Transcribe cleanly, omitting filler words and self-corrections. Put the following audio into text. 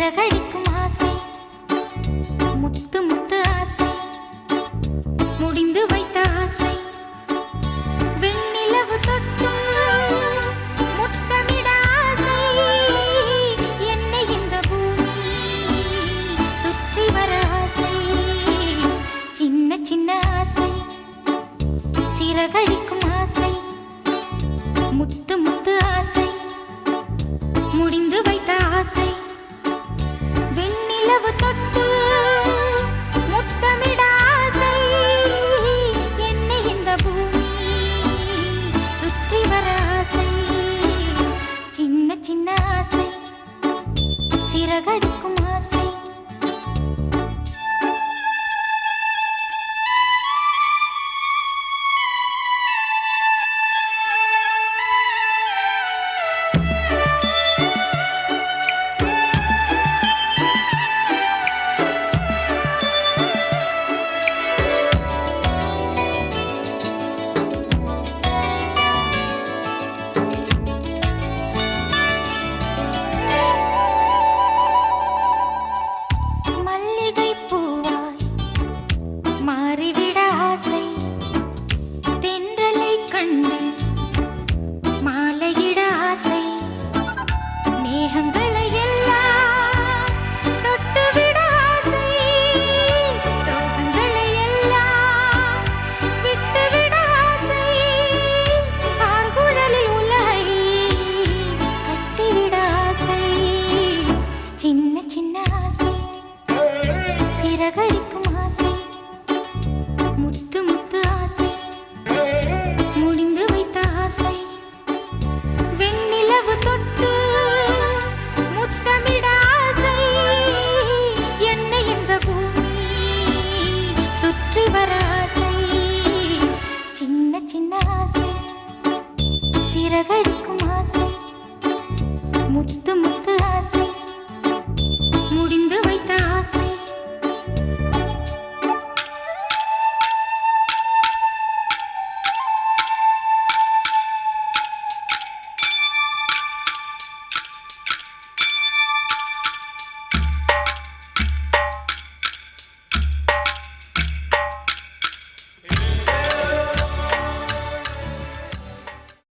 சிறகடிக்கும் ஆசை, முத்து முத்து ஆசை, முடிந்து வைத்த ஆசை, வெண்ணிலவு தொட்டு முத்தமிட ஆசை, என்னை இந்த பூமி சுற்றி வர ஆசை, சின்ன சின்ன ஆசை, சிறகடிக்கும் ஆசை, முத்து முத்து ஆசை, முடிந்து வைத்த ஆசை, வெண்ணிலவு தொட்டு முத்தமிட ஆசை, என்னை இந்த பூமி சுற்றி வர ஆசை, சின்ன சின்ன ஆசை, சிறகடிக்கும் ஆசை. சிறகடிக்கும் ஆசை, முத்து முத்து ஆசை, முடிந்து வைத்த ஆசை, வெண்ணிலவு தொட்டு முத்தமிட ஆசை, என்னை இந்த பூமி சுற்றி வர ஆசை, சின்ன சின்ன ஆசை, சிறகடிக்கும் ஆசை, முத்து முத்து ஆசை,